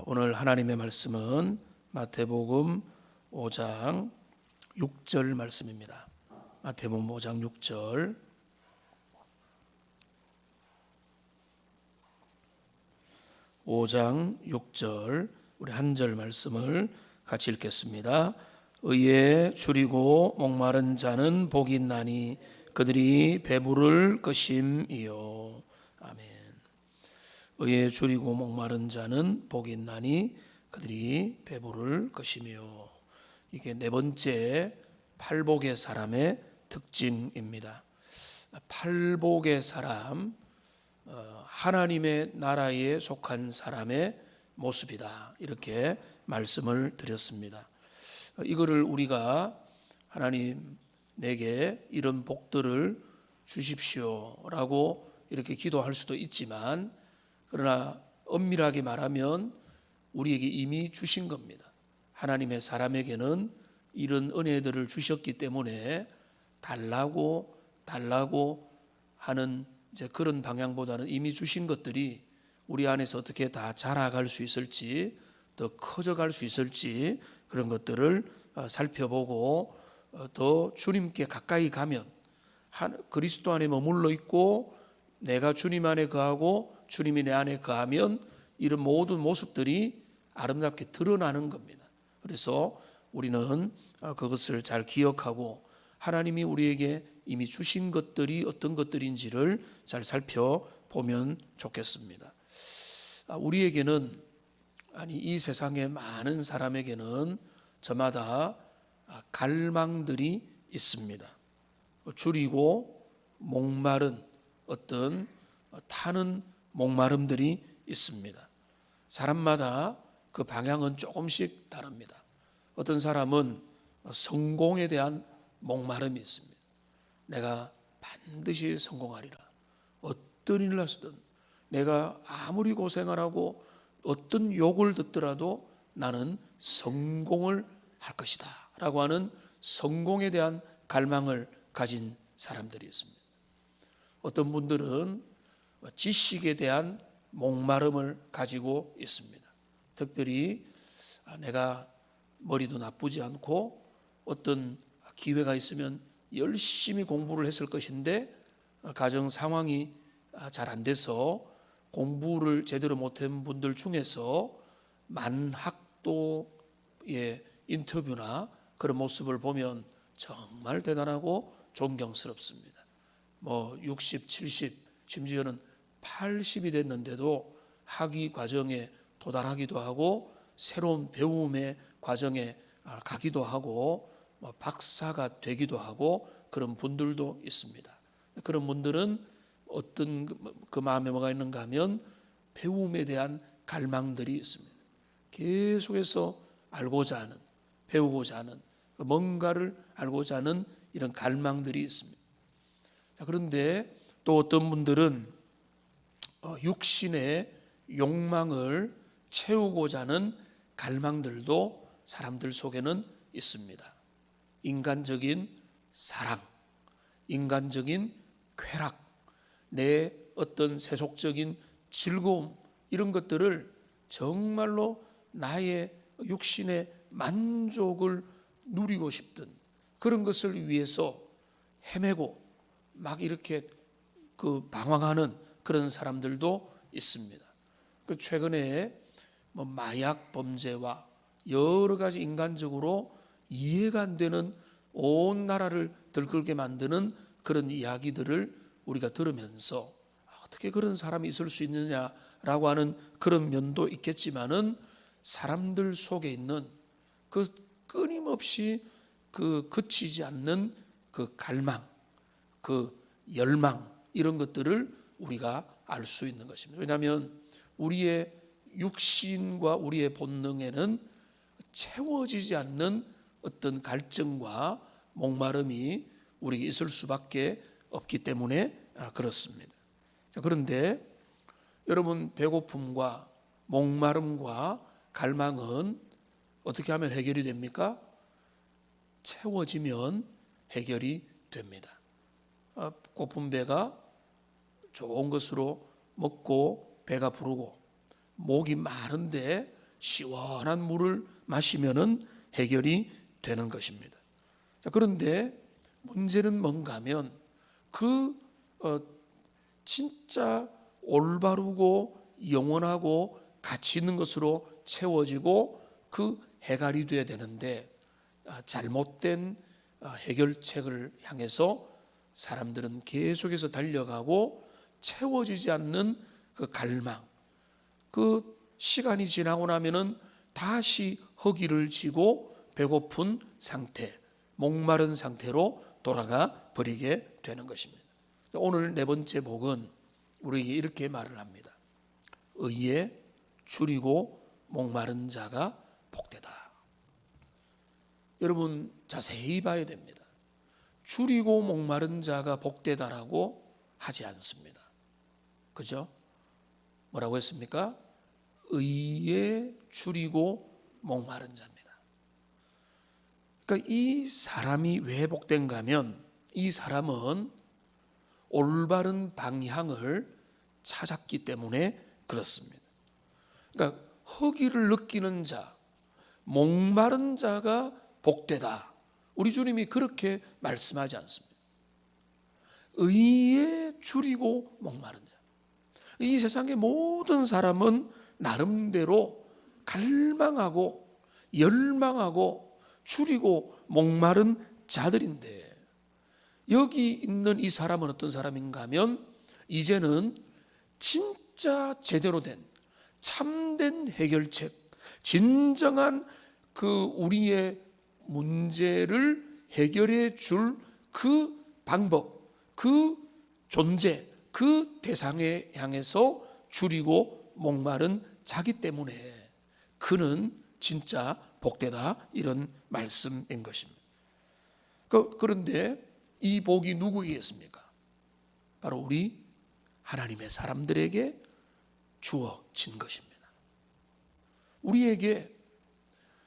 오늘 하나님의 말씀은 마태복음 5장 6절 말씀입니다. 마태복음 5장 6절. 우리 한 절 말씀을 같이 읽겠습니다. 의에 줄이고 목마른 자는 복이 있나니 그들이 배부를 것임이요. 아멘. 의에 줄이고 목마른 자는 복이 있나니 그들이 배부를 것이며. 이게 네 번째 팔복의 사람의 특징입니다. 팔복의 사람, 하나님의 나라에 속한 사람의 모습이다, 이렇게 말씀을 드렸습니다. 이거를 우리가 하나님 내게 이런 복들을 주십시오라고 이렇게 기도할 수도 있지만, 그러나 엄밀하게 말하면 우리에게 이미 주신 겁니다. 하나님의 사람에게는 이런 은혜들을 주셨기 때문에 달라고 하는 이제 그런 방향보다는 이미 주신 것들이 우리 안에서 어떻게 다 자라갈 수 있을지, 더 커져갈 수 있을지, 그런 것들을 살펴보고 더 주님께 가까이 가면, 그리스도 안에 머물러 있고 내가 주님 안에 거하고 주님이 내 안에 거하면 이런 모든 모습들이 아름답게 드러나는 겁니다. 그래서 우리는 그것을 잘 기억하고 하나님이 우리에게 이미 주신 것들이 어떤 것들인지를 잘 살펴보면 좋겠습니다. 우리에게는, 아니 이 세상의 많은 사람에게는 저마다 갈망들이 있습니다. 줄이고 목마른 어떤 타는 목마름들이 있습니다. 사람마다 그 방향은 조금씩 다릅니다. 어떤 사람은 성공에 대한 목마름이 있습니다. 내가 반드시 성공하리라. 어떤 일을 하시든 내가 아무리 고생을 하고 어떤 욕을 듣더라도 나는 성공을 할 것이다 라고 하는 성공에 대한 갈망을 가진 사람들이 있습니다. 어떤 분들은 지식에 대한 목마름을 가지고 있습니다. 특별히 내가 머리도 나쁘지 않고 어떤 기회가 있으면 열심히 공부를 했을 것인데 가정 상황이 잘 안 돼서 공부를 제대로 못한 분들 중에서 만학도의 인터뷰나 그런 모습을 보면 정말 대단하고 존경스럽습니다. 60, 70, 심지어는 80이 됐는데도 학위 과정에 도달하기도 하고 새로운 배움의 과정에 가기도 하고 박사가 되기도 하고 그런 분들도 있습니다. 그런 분들은 어떤 그 마음에 뭐가 있는가 하면 배움에 대한 갈망들이 있습니다. 계속해서 알고자 하는, 배우고자 하는, 뭔가를 알고자 하는 이런 갈망들이 있습니다. 그런데 또 어떤 분들은 육신의 욕망을 채우고자 하는 갈망들도 사람들 속에는 있습니다. 인간적인 사랑, 인간적인 쾌락, 내 어떤 세속적인 즐거움, 이런 것들을 정말로 나의 육신의 만족을 누리고 싶든 그런 것을 위해서 헤매고 막 이렇게 방황하는 그런 사람들도 있습니다. 최근에 마약 범죄와 여러 가지 인간적으로 이해가 안 되는 온 나라를 들끓게 만드는 그런 이야기들을 우리가 들으면서 어떻게 그런 사람이 있을 수 있느냐라고 하는 그런 면도 있겠지만은, 사람들 속에 있는 그 끊임없이 그치지 않는 그 갈망, 그 열망, 이런 것들을 우리가 알 수 있는 것입니다. 왜냐하면 우리의 육신과 우리의 본능에는 채워지지 않는 어떤 갈증과 목마름이 우리에게 있을 수밖에 없기 때문에 그렇습니다. 그런데 여러분, 배고픔과 목마름과 갈망은 어떻게 하면 해결이 됩니까? 채워지면 해결이 됩니다. 고픈 배가 좋은 것으로 먹고 배가 부르고, 목이 마른데 시원한 물을 마시면은 해결이 되는 것입니다. 자, 그런데 문제는 뭔가 하면 진짜 올바르고 영원하고 가치 있는 것으로 채워지고 그 해결이 돼야 되는데 잘못된 해결책을 향해서 사람들은 계속해서 달려가고 채워지지 않는 그 갈망, 그 시간이 지나고 나면은 다시 허기를 지고 배고픈 상태, 목마른 상태로 돌아가 버리게 되는 것입니다. 오늘 네 번째 복은 우리에게 이렇게 말을 합니다. 의에 줄이고 목마른 자가 복되다. 여러분 자세히 봐야 됩니다. 줄이고 목마른 자가 복되다라고 하지 않습니다. 그죠? 뭐라고 했습니까? 의에 줄이고 목마른 자입니다. 그러니까 이 사람이 왜 복된가 하면 이 사람은 올바른 방향을 찾았기 때문에 그렇습니다. 그러니까 허기를 느끼는 자, 목마른 자가 복되다. 우리 주님이 그렇게 말씀하지 않습니다. 의에 줄이고 목마른 자. 이 세상의 모든 사람은 나름대로 갈망하고 열망하고 줄이고 목마른 자들인데 여기 있는 이 사람은 어떤 사람인가 하면 이제는 진짜 제대로 된 참된 해결책, 진정한 우리의 문제를 해결해 줄 그 방법, 그 존재, 그 대상에 향해서 줄이고 목마른 자기 때문에 그는 진짜 복되다, 이런 말씀인 것입니다. 그런데 이 복이 누구에게였습니까? 바로 우리 하나님의 사람들에게 주어진 것입니다. 우리에게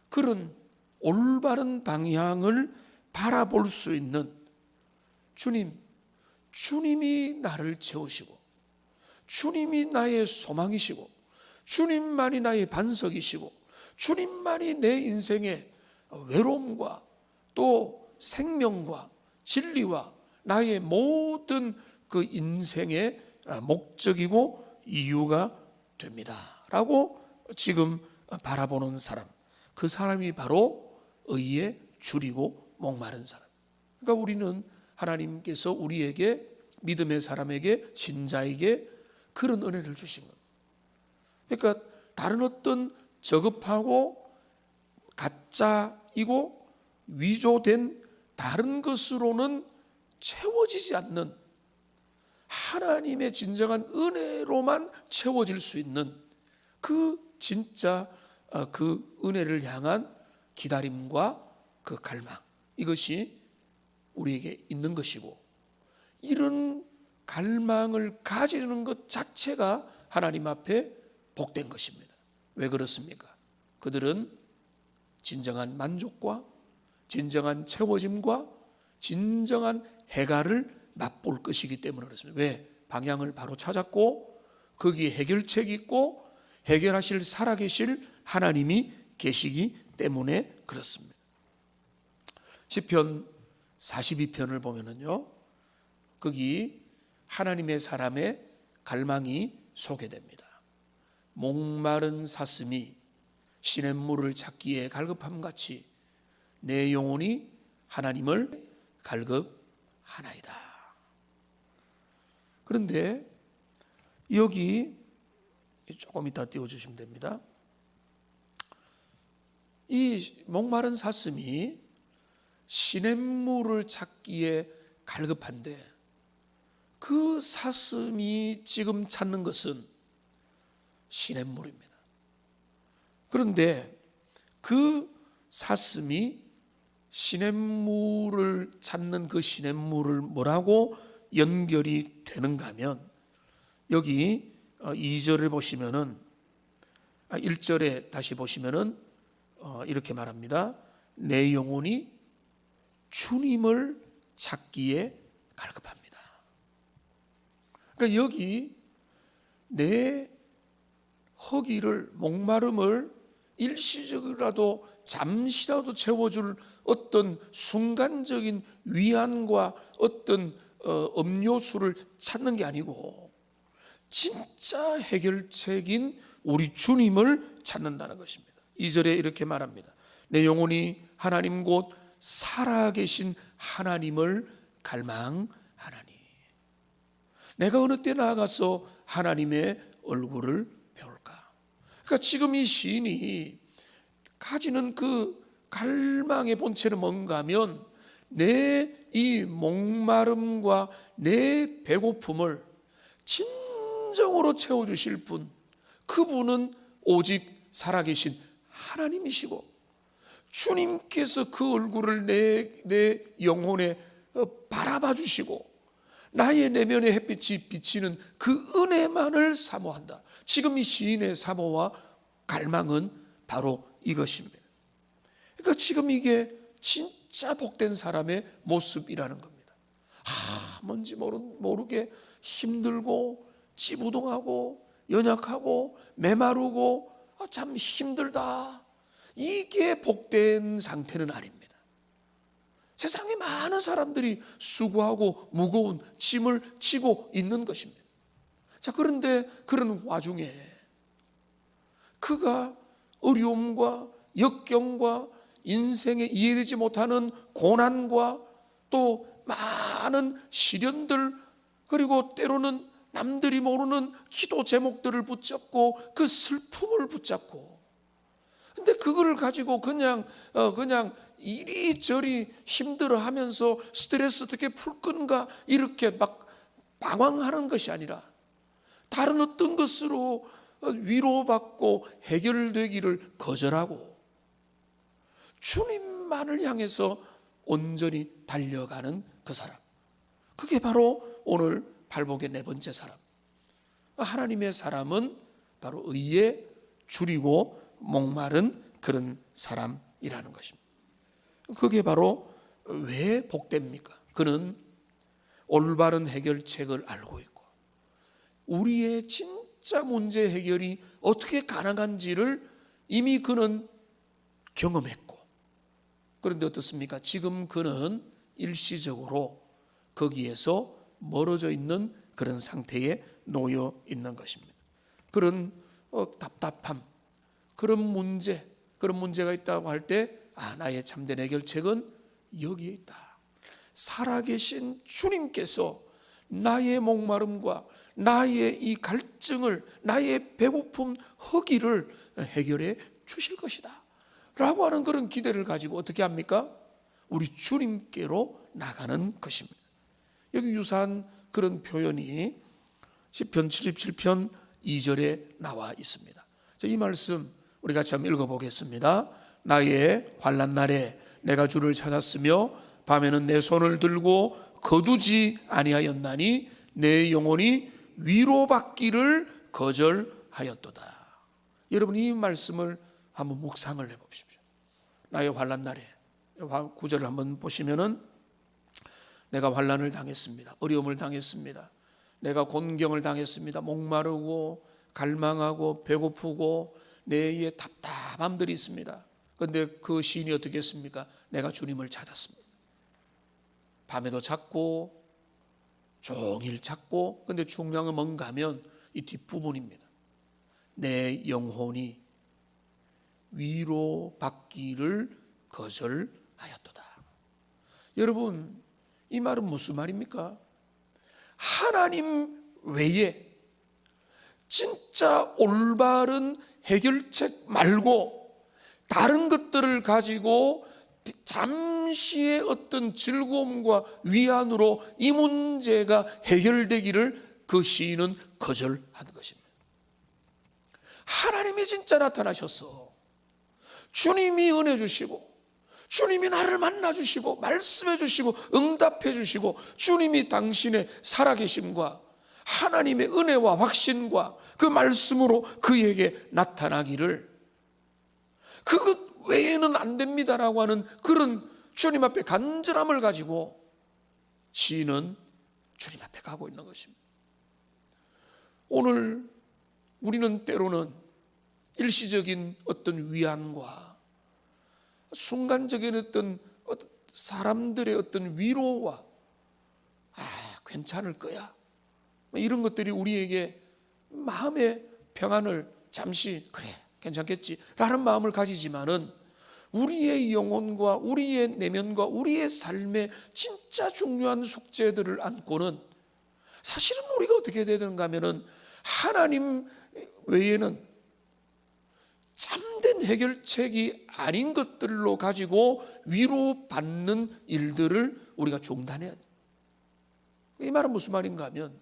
그런 올바른 방향을 바라볼 수 있는 주님이 나를 채우시고 주님이 나의 소망이시고 주님만이 나의 반석이시고 주님만이 내 인생의 외로움과 또 생명과 진리와 나의 모든 그 인생의 목적이고 이유가 됩니다 라고 지금 바라보는 사람, 그 사람이 바로 의에 줄이고 목마른 사람. 그러니까 우리는 하나님께서 우리에게, 믿음의 사람에게, 신자에게 그런 은혜를 주신 겁니다. 그러니까 다른 어떤 저급하고 가짜이고 위조된 다른 것으로는 채워지지 않는 하나님의 진정한 은혜로만 채워질 수 있는 그 진짜 그 은혜를 향한 기다림과 그 갈망, 이것이 우리에게 있는 것이고 이런 갈망을 가지는 것 자체가 하나님 앞에 복된 것입니다. 왜 그렇습니까? 그들은 진정한 만족과 진정한 채워짐과 진정한 해갈을 맛볼 것이기 때문에 그렇습니다. 왜? 방향을 바로 찾았고 거기에 해결책이 있고 해결하실 살아계실 하나님이 계시기 때문에 그렇습니다. 시편 42편을 보면은요, 거기 하나님의 사람의 갈망이 소개됩니다. 목마른 사슴이 시냇물을 찾기에 갈급함같이 내 영혼이 하나님을 갈급하나이다. 그런데 여기 조금 이따 띄워주시면 됩니다. 이 목마른 사슴이 시냇물을 찾기에 갈급한데 그 사슴이 지금 찾는 것은 시냇물입니다. 그런데 그 사슴이 시냇물을 찾는 그 시냇물을 뭐라고 연결이 되는가 하면 여기 2절을 보시면은 1절에 다시 보시면은 이렇게 말합니다. 내 영혼이 주님을 찾기에 갈급합니다. 그러니까 여기 내 허기를, 목마름을 일시적이라도 잠시라도 채워줄 어떤 순간적인 위안과 어떤 음료수를 찾는 게 아니고 진짜 해결책인 우리 주님을 찾는다는 것입니다. 2절에 이렇게 말합니다. 내 영혼이 하나님 곧 살아계신 하나님을 갈망하나니. 내가 어느 때 나아가서 하나님의 얼굴을 배울까? 그러니까 지금 이 시인이 가지는 그 갈망의 본체는 뭔가 하면 내 이 목마름과 내 배고픔을 진정으로 채워주실 분, 그분은 오직 살아계신 하나님이시고 주님께서 그 얼굴을 내 영혼에 바라봐 주시고 나의 내면의 햇빛이 비치는 그 은혜만을 사모한다. 지금 이 시인의 사모와 갈망은 바로 이것입니다. 그러니까 지금 이게 진짜 복된 사람의 모습이라는 겁니다. 뭔지 모르게 힘들고 찌부둥하고 연약하고 메마르고 참 힘들다. 이게 복된 상태는 아닙니다. 세상에 많은 사람들이 수고하고 무거운 짐을 지고 있는 것입니다. 자, 그런데 그런 와중에 그가 어려움과 역경과 인생에 이해되지 못하는 고난과 또 많은 시련들, 그리고 때로는 남들이 모르는 기도 제목들을 붙잡고 그 슬픔을 붙잡고, 근데 그걸 가지고 그냥 이리저리 힘들어하면서 스트레스 어떻게 풀 건가 이렇게 막 방황하는 것이 아니라 다른 어떤 것으로 위로받고 해결되기를 거절하고 주님만을 향해서 온전히 달려가는 그 사람, 그게 바로 오늘 발복의 네 번째 사람. 하나님의 사람은 바로 의에 줄이고 목마른 그런 사람이라는 것입니다. 그게 바로 왜 복됩니까? 그는 올바른 해결책을 알고 있고 우리의 진짜 문제 해결이 어떻게 가능한지를 이미 그는 경험했고, 그런데 어떻습니까? 지금 그는 일시적으로 거기에서 멀어져 있는 그런 상태에 놓여 있는 것입니다. 그런 답답함, 그런 문제가 있다고 할 때 나의 참된 해결책은 여기에 있다. 살아계신 주님께서 나의 목마름과 나의 이 갈증을, 나의 배고픔, 허기를 해결해 주실 것이다 라고 하는 그런 기대를 가지고 어떻게 합니까? 우리 주님께로 나가는 것입니다. 여기 유사한 그런 표현이 시편 77편 2절에 나와 있습니다. 이 말씀 우리 같이 한번 읽어보겠습니다. 나의 환난 날에 내가 주를 찾았으며 밤에는 내 손을 들고 거두지 아니하였나니 내 영혼이 위로받기를 거절하였도다. 여러분, 이 말씀을 한번 묵상을 해보십시오. 나의 환난 날에, 9절을 한번 보시면은 내가 환난을 당했습니다. 어려움을 당했습니다. 내가 곤경을 당했습니다. 목마르고 갈망하고 배고프고 내의 답답함들이 있습니다. 그런데 그 시인이 어떻게 했습니까? 내가 주님을 찾았습니다. 밤에도 찾고 종일 찾고, 근데 중요한 건 뭔가 하면 이 뒷부분입니다. 내 영혼이 위로받기를 거절하였도다. 여러분, 이 말은 무슨 말입니까? 하나님 외에 진짜 올바른 해결책 말고 다른 것들을 가지고 잠시의 어떤 즐거움과 위안으로 이 문제가 해결되기를 그 시인은 거절하는 것입니다. 하나님이 진짜 나타나셨어. 주님이 은혜 주시고 주님이 나를 만나 주시고 말씀해 주시고 응답해 주시고 주님이 당신의 살아계심과 하나님의 은혜와 확신과 그 말씀으로 그에게 나타나기를, 그것 외에는 안 됩니다라고 하는 그런 주님 앞에 간절함을 가지고 시인은 주님 앞에 가고 있는 것입니다. 오늘 우리는 때로는 일시적인 어떤 위안과 순간적인 어떤 사람들의 어떤 위로와 괜찮을 거야, 이런 것들이 우리에게 마음의 평안을 잠시 그래 괜찮겠지 라는 마음을 가지지만은 우리의 영혼과 우리의 내면과 우리의 삶의 진짜 중요한 숙제들을 안고는 사실은 우리가 어떻게 해야 되는가 하면은 하나님 외에는 참된 해결책이 아닌 것들로 가지고 위로받는 일들을 우리가 중단해야 돼요. 이 말은 무슨 말인가 하면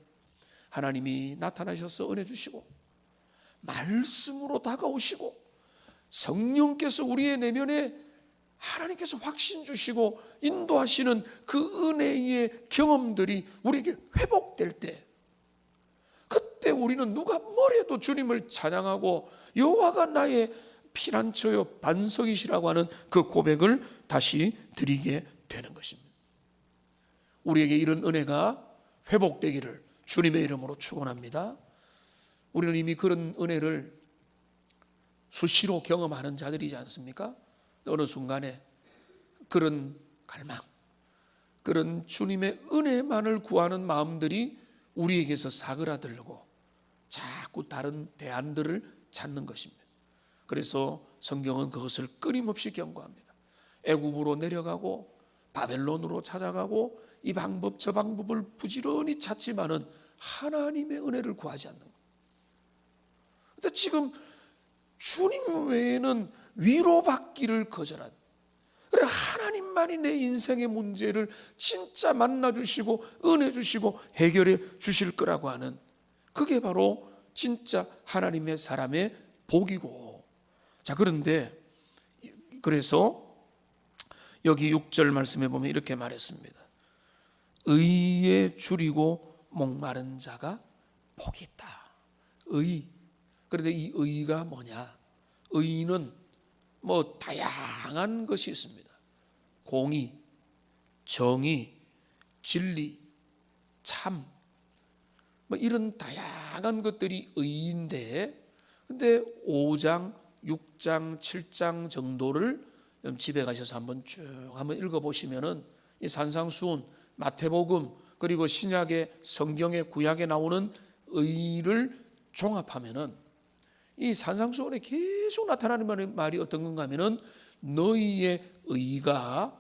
하나님이 나타나셔서 은혜 주시고 말씀으로 다가오시고 성령께서 우리의 내면에 하나님께서 확신 주시고 인도하시는 그 은혜의 경험들이 우리에게 회복될 때, 그때 우리는 누가 뭐래도 주님을 찬양하고 여호와가 나의 피난처요 반석이시라고 하는 그 고백을 다시 드리게 되는 것입니다. 우리에게 이런 은혜가 회복되기를 주님의 이름으로 축원합니다. 우리는 이미 그런 은혜를 수시로 경험하는 자들이지 않습니까? 어느 순간에 그런 갈망, 그런 주님의 은혜만을 구하는 마음들이 우리에게서 사그라들고 자꾸 다른 대안들을 찾는 것입니다. 그래서 성경은 그것을 끊임없이 경고합니다. 애굽으로 내려가고 바벨론으로 찾아가고 이 방법 저 방법을 부지런히 찾지만은 하나님의 은혜를 구하지 않는 거예요. 근데 지금 주님 외에는 위로받기를 거절한, 그래 하나님만이 내 인생의 문제를 진짜 만나주시고 은혜 주시고 해결해 주실 거라고 하는, 그게 바로 진짜 하나님의 사람의 복이고. 자, 그런데 그래서 여기 6절 말씀에 보면 이렇게 말했습니다. 의에 줄이고 목마른 자가 복이 있다. 의. 그런데 이 의가 뭐냐? 의는 뭐 다양한 것이 있습니다. 공의, 정의, 진리, 참, 뭐 이런 다양한 것들이 의인데, 근데 5장, 6장, 7장 정도를 집에 가셔서 한번 쭉 한번 읽어보시면은 이 산상수훈, 마태복음, 그리고 신약의 성경의 구약에 나오는 의를 종합하면은 이 산상수훈에 계속 나타나는 말이 어떤 건가 하면은 너희의 의가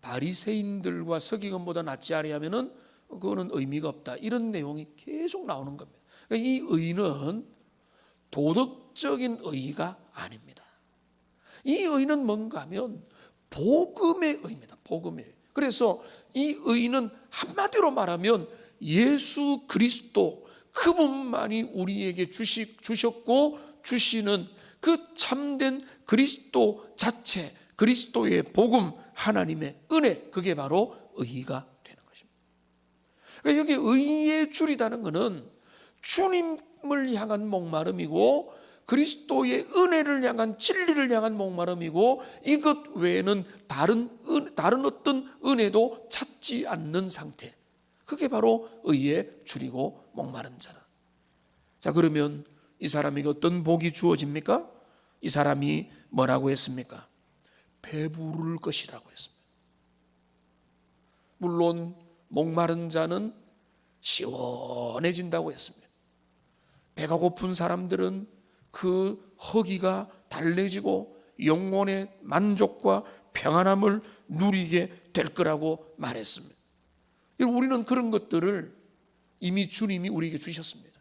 바리새인들과 서기관보다 낫지 아니하면은 그거는 의미가 없다, 이런 내용이 계속 나오는 겁니다. 그러니까 이 의는 도덕적인 의가 아닙니다. 이 의는 뭔가 하면 복음의 의입니다. 복음의 의. 그래서 이 의는 한마디로 말하면 예수 그리스도 그분만이 우리에게 주셨고 주시는 그 참된 그리스도 자체, 그리스도의 복음, 하나님의 은혜, 그게 바로 의가 되는 것입니다. 그러니까 여기 의에 줄이다는 것은 주님을 향한 목마름이고 그리스도의 은혜를 향한, 진리를 향한 목마름이고, 이것 외에는 다른 어떤 은혜도 찾지 않는 상태, 그게 바로 의에 줄이고 목마른 자다. 자, 그러면 이 사람에게 어떤 복이 주어집니까? 이 사람이 뭐라고 했습니까? 배부를 것이라고 했습니다. 물론 목마른 자는 시원해진다고 했습니다. 배가 고픈 사람들은 그 허기가 달래지고 영혼의 만족과 평안함을 누리게 될 거라고 말했습니다. 우리는 그런 것들을 이미 주님이 우리에게 주셨습니다.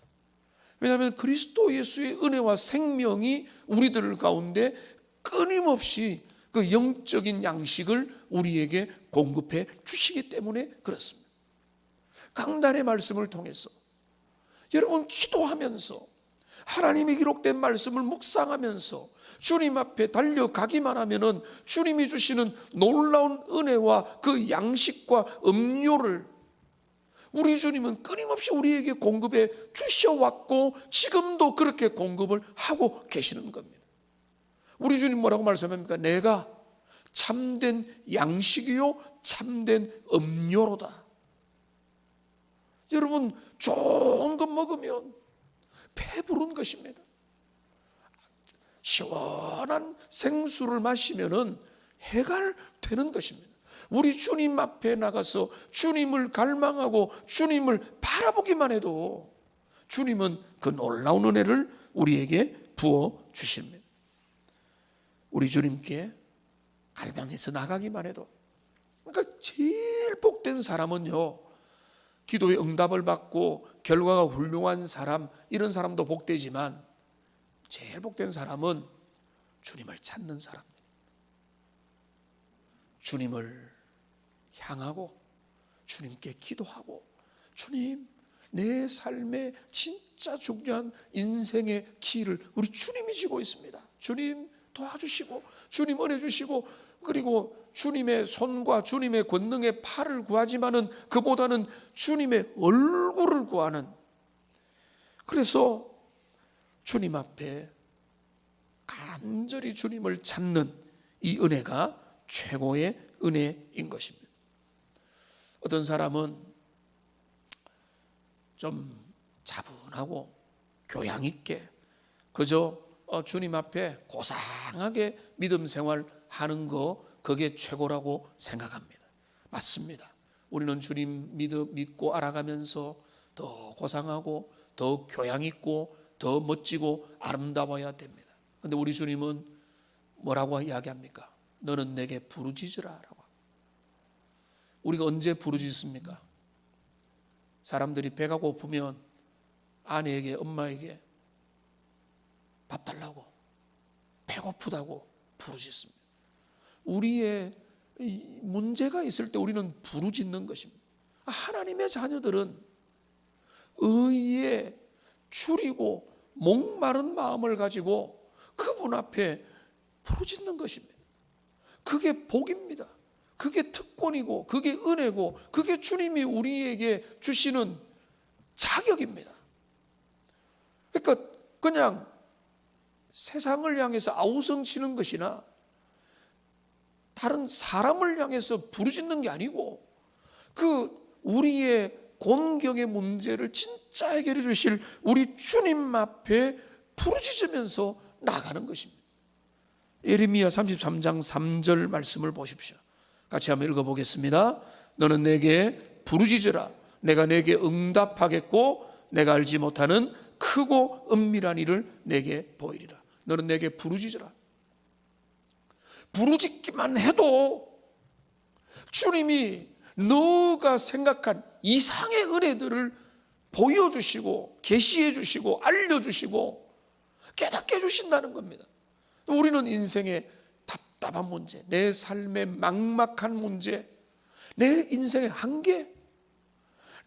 왜냐하면 그리스도 예수의 은혜와 생명이 우리들 가운데 끊임없이 그 영적인 양식을 우리에게 공급해 주시기 때문에 그렇습니다. 강단의 말씀을 통해서 여러분 기도하면서 하나님이 기록된 말씀을 묵상하면서 주님 앞에 달려가기만 하면은 주님이 주시는 놀라운 은혜와 그 양식과 음료를 우리 주님은 끊임없이 우리에게 공급해 주셔왔고 지금도 그렇게 공급을 하고 계시는 겁니다. 우리 주님 뭐라고 말씀합니까? 내가 참된 양식이요 참된 음료로다. 여러분 좋은 것 먹으면 배부른 것입니다. 시원한 생수를 마시면은 해갈되는 것입니다. 우리 주님 앞에 나가서 주님을 갈망하고 주님을 바라보기만 해도 주님은 그 놀라운 은혜를 우리에게 부어 주십니다. 우리 주님께 갈망해서 나가기만 해도, 그러니까 제일 복된 사람은요, 기도의 응답을 받고 결과가 훌륭한 사람, 이런 사람도 복되지만 제일 복된 사람은 주님을 찾는 사람입니다. 주님을 향하고 주님께 기도하고, 주님, 내 삶의 진짜 중요한 인생의 키를 우리 주님이 쥐고 있습니다. 주님 도와주시고, 주님 은혜 주시고, 그리고 주님의 손과 주님의 권능의 팔을 구하지만은 그보다는 주님의 얼굴을 구하는, 그래서 주님 앞에 간절히 주님을 찾는 이 은혜가 최고의 은혜인 것입니다. 어떤 사람은 좀 차분하고 교양 있게 그저 주님 앞에 고상하게 믿음 생활하는 거, 그게 최고라고 생각합니다. 맞습니다. 우리는 주님 믿고 알아가면서 더 고상하고 더 교양 있고 더 멋지고 아름다워야 됩니다. 그런데 우리 주님은 뭐라고 이야기합니까? 너는 내게 부르짖으라 라고. 우리가 언제 부르짖습니까? 사람들이 배가 고프면 아내에게, 엄마에게 밥 달라고, 배고프다고 부르짖습니다. 우리의 문제가 있을 때 우리는 부르짖는 것입니다. 하나님의 자녀들은 의에 추리고 목마른 마음을 가지고 그분 앞에 부르짖는 것입니다. 그게 복입니다. 그게 특권이고 그게 은혜고 그게 주님이 우리에게 주시는 자격입니다. 그러니까 그냥 세상을 향해서 아우성치는 것이나 다른 사람을 향해서 부르짖는 게 아니고, 그 우리의 곤경의 문제를 진짜 해결해 주실 우리 주님 앞에 부르짖으면서 나가는 것입니다. 예레미야 33장 3절 말씀을 보십시오. 같이 한번 읽어보겠습니다. 너는 내게 부르짖으라. 내가 내게 응답하겠고 내가 알지 못하는 크고 은밀한 일을 내게 보이리라. 너는 내게 부르짖으라. 부르짖기만 해도 주님이 너가 생각한 이상의 은혜들을 보여주시고 계시해 주시고 알려주시고 깨닫게 해주신다는 겁니다. 우리는 인생의 답답한 문제, 내 삶의 막막한 문제, 내 인생의 한계,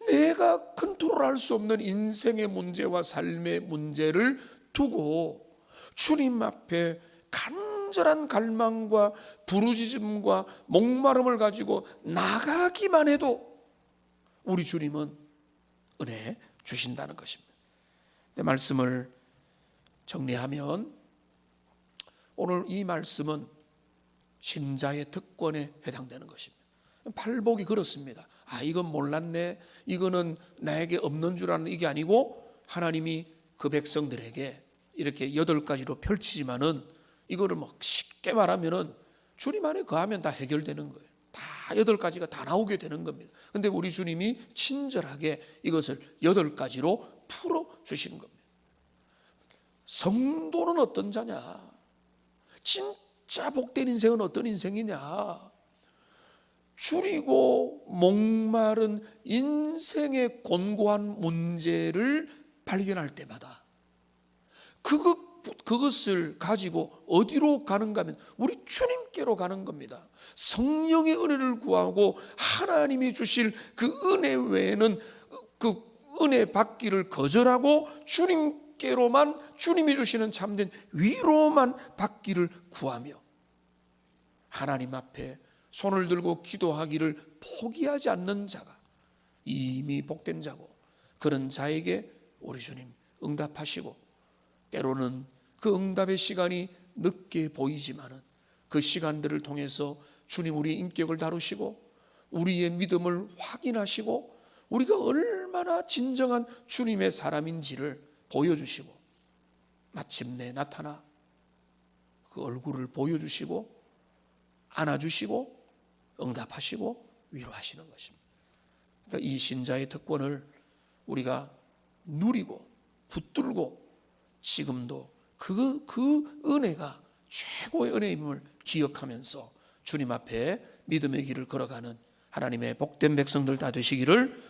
내가 컨트롤할 수 없는 인생의 문제와 삶의 문제를 두고 주님 앞에 간절한 갈망과 부르짖음과 목마름을 가지고 나가기만 해도 우리 주님은 은혜 주신다는 것입니다. 말씀을 정리하면 오늘 이 말씀은 신자의 특권에 해당되는 것입니다. 팔복이 그렇습니다. 이건 몰랐네, 이거는 나에게 없는 줄 아는, 이게 아니고 하나님이 그 백성들에게 이렇게 8가지로 펼치지만은 이거를 막 쉽게 말하면은 주님 안에 거하면 다 해결되는 거예요. 다 8가지가 다 나오게 되는 겁니다. 그런데 우리 주님이 친절하게 이것을 8가지로 풀어 주시는 겁니다. 성도는 어떤 자냐? 진짜 복된 인생은 어떤 인생이냐? 줄이고 목마른 인생의 곤고한 문제를 발견할 때마다 그것을 가지고 어디로 가는가 하면 우리 주님께로 가는 겁니다. 성령의 은혜를 구하고 하나님이 주실 그 은혜 외에는 그 은혜 받기를 거절하고 주님께로만, 주님이 주시는 참된 위로만 받기를 구하며 하나님 앞에 손을 들고 기도하기를 포기하지 않는 자가 이미 복된 자고, 그런 자에게 우리 주님 응답하시고, 때로는 그 응답의 시간이 늦게 보이지만은 그 시간들을 통해서 주님 우리의 인격을 다루시고 우리의 믿음을 확인하시고 우리가 얼마나 진정한 주님의 사람인지를 보여주시고 마침내 나타나 그 얼굴을 보여주시고 안아주시고 응답하시고 위로하시는 것입니다. 그러니까 이 신자의 특권을 우리가 누리고 붙들고 지금도 그 은혜가 최고의 은혜임을 기억하면서 주님 앞에 믿음의 길을 걸어가는 하나님의 복된 백성들 다 되시기를